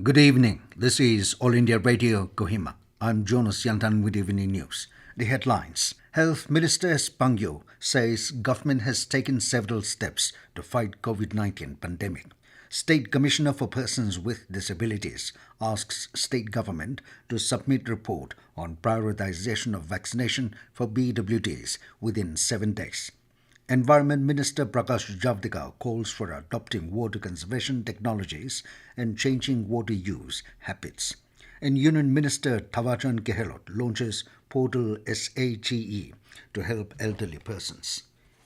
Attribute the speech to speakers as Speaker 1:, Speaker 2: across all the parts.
Speaker 1: Good evening. This is All India Radio Kohima. I'm Jonas Yantan with Evening News. The headlines. Health Minister Pangnyu says government has taken several steps to fight COVID-19 pandemic. State Commissioner for Persons with Disabilities asks state government to submit report on prioritization of vaccination for PwDs within 7 days. Environment Minister Prakash Javadekar calls for adopting water conservation technologies and changing water use habits. And Union Minister Thawarchand Gehlot launches portal SAGE to help elderly persons.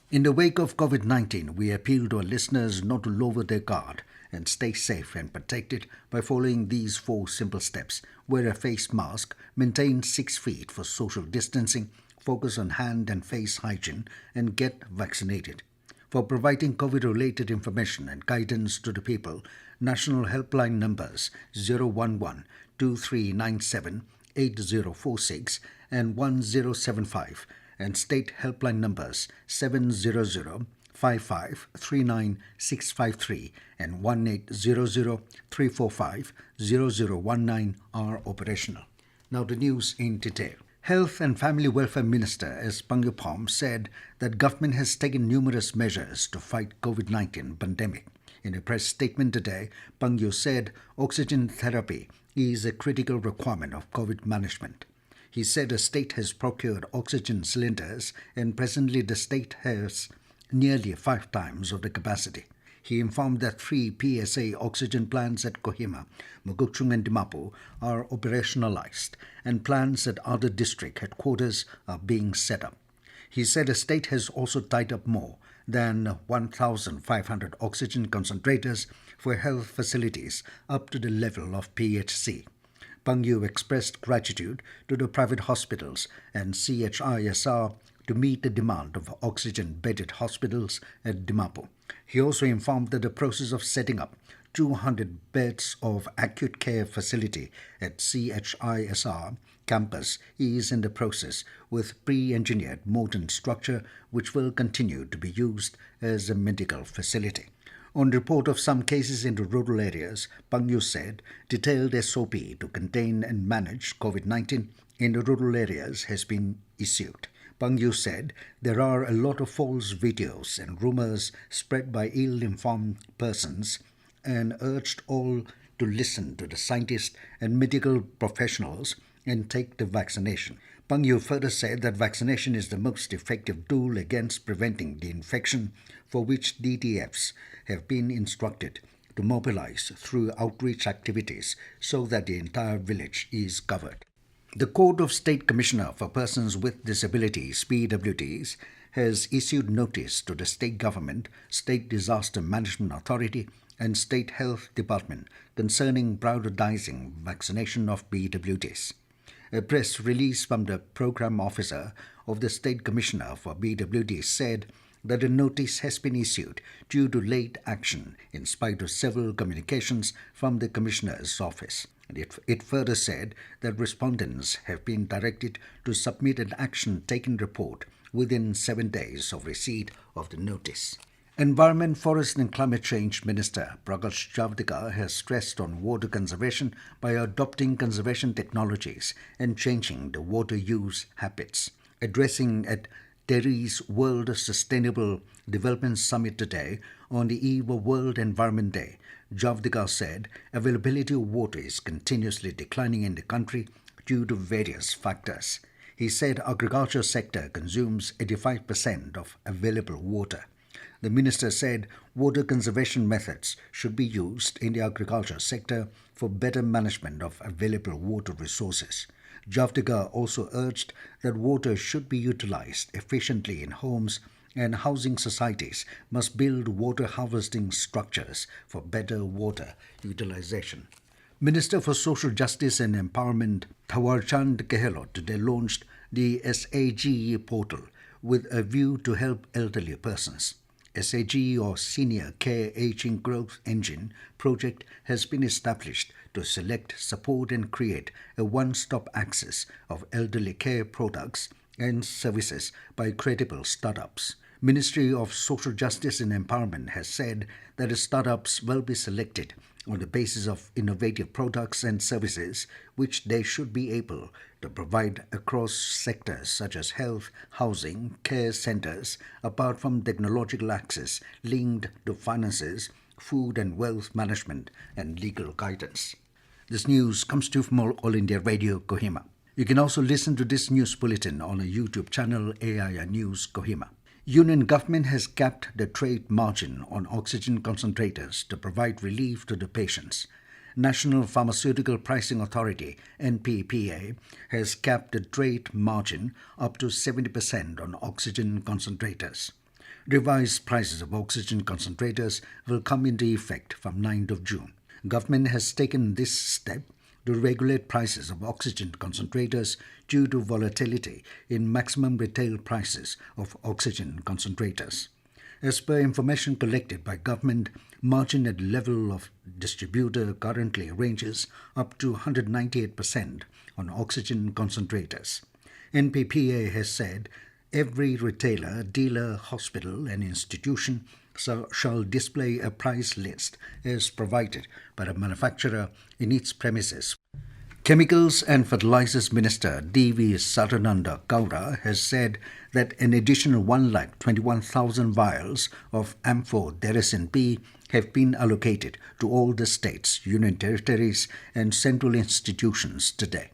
Speaker 1: In the wake of COVID-19, we appeal to our listeners not to lower their guard and stay safe and protected by following these 4 simple steps. Wear a face mask, maintain 6 feet for social distancing, focus on hand and face hygiene, and get vaccinated. For providing COVID-related information and guidance to the people, national helpline numbers 011-2397-8046 and 1075 and state helpline numbers 700-5539-653 and 1800-345-0019 are operational. Now the news in detail. Health and Family Welfare Minister S. Pangnyu said that government has taken numerous measures to fight COVID-19 pandemic. In a press statement today, Pangnyu said oxygen therapy is a critical requirement of COVID management. He said the state has procured oxygen cylinders and presently the state has nearly 5 times of the capacity. He informed that 3 PSA oxygen plants at Kohima, Mugukchung and Dimapur are operationalized and plants at other district headquarters are being set up. He said the state has also tied up more than 1,500 oxygen concentrators for health facilities up to the level of PHC. Pangnyu expressed gratitude to the private hospitals and CHISR to meet the demand of oxygen-bedded hospitals at Dimapur. He also informed that the process of setting up 200 beds of acute care facility at CHISR campus is in the process with pre-engineered modern structure which will continue to be used as a medical facility. On report of some cases in the rural areas, Pangnyu said detailed SOP to contain and manage COVID-19 in the rural areas has been issued. Pangnyu said there are a lot of false videos and rumors spread by ill-informed persons and urged all to listen to the scientists and medical professionals and take the vaccination. Pangnyu further said that vaccination is the most effective tool against preventing the infection, for which DTFs have been instructed to mobilize through outreach activities so that the entire village is covered. The Court of State Commissioner for Persons with Disabilities, PwDs, has issued notice to the state government, State Disaster Management Authority, and State Health Department concerning prioritizing vaccination of PwDs. A press release from the Program Officer of the State Commissioner for PwDs said that a notice has been issued due to late action in spite of several communications from the Commissioner's office. It further said that respondents have been directed to submit an action-taken report within 7 days of receipt of the notice. Environment, Forest and Climate Change Minister Prakash Javadekar has stressed on water conservation by adopting conservation technologies and changing the water use habits. Addressing at Delhi's World Sustainable Development Summit today on the eve of World Environment Day, Javadekar said availability of water is continuously declining in the country due to various factors. He said agriculture sector consumes 85% of available water. The minister said water conservation methods should be used in the agriculture sector for better management of available water resources. Javadekar also urged that water should be utilized efficiently in homes and housing societies must build water harvesting structures for better water utilization. Minister for Social Justice and Empowerment Thawarchand Gehlot today launched the SAGE portal with a view to help elderly persons. SAGE or Senior Care Aging Growth Engine project has been established to select, support and create a one-stop access of elderly care products and services by credible startups. Ministry of Social Justice and Empowerment has said that the startups will be selected on the basis of innovative products and services which they should be able to provide across sectors such as health, housing, care centers, apart from technological access linked to finances, food and wealth management, and legal guidance. This news comes to you from All India Radio, Kohima. You can also listen to this news bulletin on a YouTube channel, AIR News Kohima. Union government has capped the trade margin on oxygen concentrators to provide relief to the patients. National Pharmaceutical Pricing Authority, NPPA, has capped the trade margin up to 70% on oxygen concentrators. Revised prices of oxygen concentrators will come into effect from 9th of June. Government has taken this step to regulate prices of oxygen concentrators due to volatility in maximum retail prices of oxygen concentrators. As per information collected by government, margin at level of distributor currently ranges up to 198% on oxygen concentrators. NPPA has said every retailer, dealer, hospital and institution shall display a price list as provided by the manufacturer in its premises. Chemicals and Fertilizers Minister D.V. Sadananda Gowda has said that an additional 121,000 vials of amphotericin B have been allocated to all the states, union territories and central institutions today.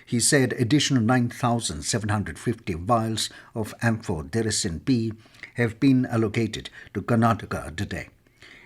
Speaker 1: He said additional 9,750 vials of amphotericin B have been allocated to Karnataka today.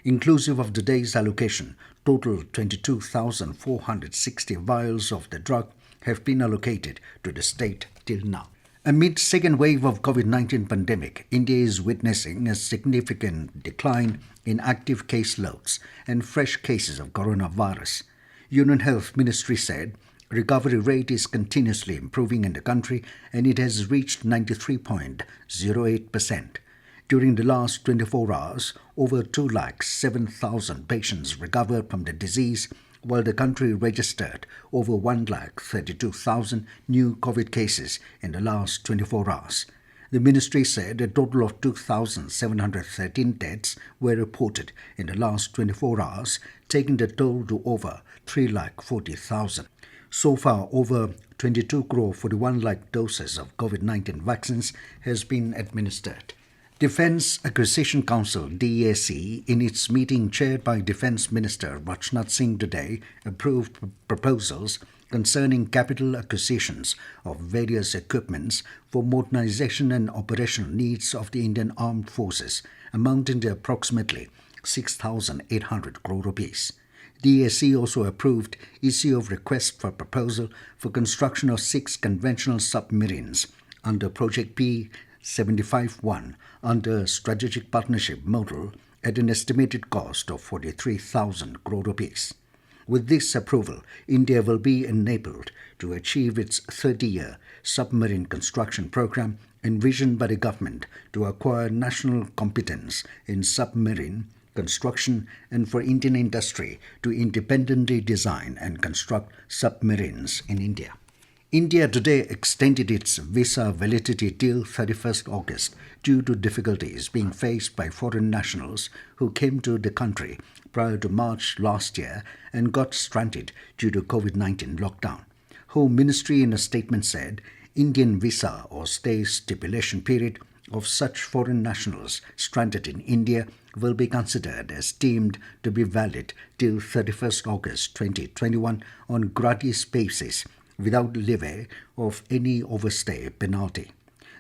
Speaker 1: Inclusive of today's allocation, total 22,460 vials of the drug have been allocated to the state till now. Amid second wave of COVID-19 pandemic, India is witnessing a significant decline in active caseloads and fresh cases of coronavirus. Union Health Ministry said recovery rate is continuously improving in the country and it has reached 93.08%. During the last 24 hours, over 207,000 patients recovered from the disease, while the country registered over 132,000 new COVID cases in the last 24 hours. The ministry said a total of 2,713 deaths were reported in the last 24 hours, taking the toll to over 340,000. So far, over 22 crore 41 lakh doses of COVID-19 vaccines has been administered. Defence Acquisition Council (DAC), in its meeting chaired by Defence Minister Rajnath Singh today, approved proposals concerning capital acquisitions of various equipments for modernisation and operational needs of the Indian Armed Forces, amounting to approximately 6,800 crore rupees. DAC also approved issue of request for proposal for construction of 6 conventional submarines under Project P75-1 under Strategic Partnership Model at an estimated cost of 43,000 crore rupees. With this approval, India will be enabled to achieve its 30-year submarine construction program envisioned by the government to acquire national competence in submarine construction and for Indian industry to independently design and construct submarines in India. India today extended its visa validity till 31st August due to difficulties being faced by foreign nationals who came to the country prior to March last year and got stranded due to COVID-19 lockdown. Home Ministry in a statement said Indian visa or stay stipulation period of such foreign nationals stranded in India will be considered as deemed to be valid till 31st August 2021 on gratis basis without levy of any overstay penalty.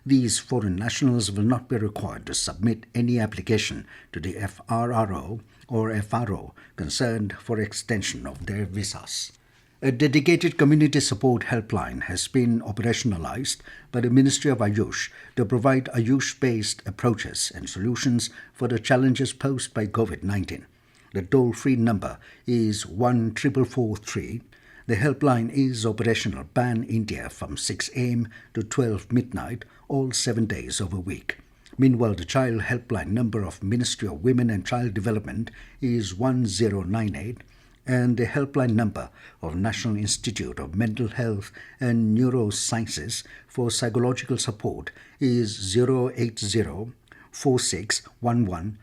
Speaker 1: These foreign nationals will not be required to submit any application to the FRRO or FRO concerned for extension of their visas. A dedicated community support helpline has been operationalized by the Ministry of Ayush to provide Ayush-based approaches and solutions for the challenges posed by COVID-19. The toll-free number is 14443. The helpline is operational pan-India from 6 a.m. to 12 midnight, all 7 days of a week. Meanwhile, the child helpline number of Ministry of Women and Child Development is 1098, and the helpline number of National Institute of Mental Health and Neurosciences for psychological support is 080 4611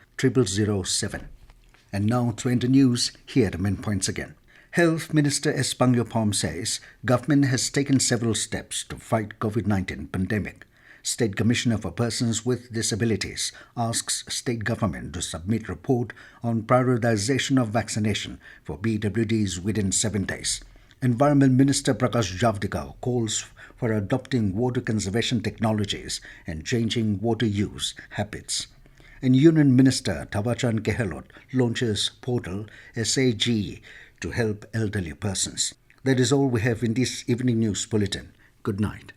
Speaker 1: 0007. And now to end the news, here are the main points again. Health Minister S. Pangnyu says government has taken several steps to fight COVID-19 pandemic. State Commissioner for Persons with Disabilities asks state government to submit report on prioritization of vaccination for PwDs within 7 days. Environment Minister Prakash Javadekar calls for adopting water conservation technologies and changing water use habits. And Union Minister Thawarchand Gehlot launches portal SAG to help elderly persons. That is all we have in this evening news bulletin. Good night.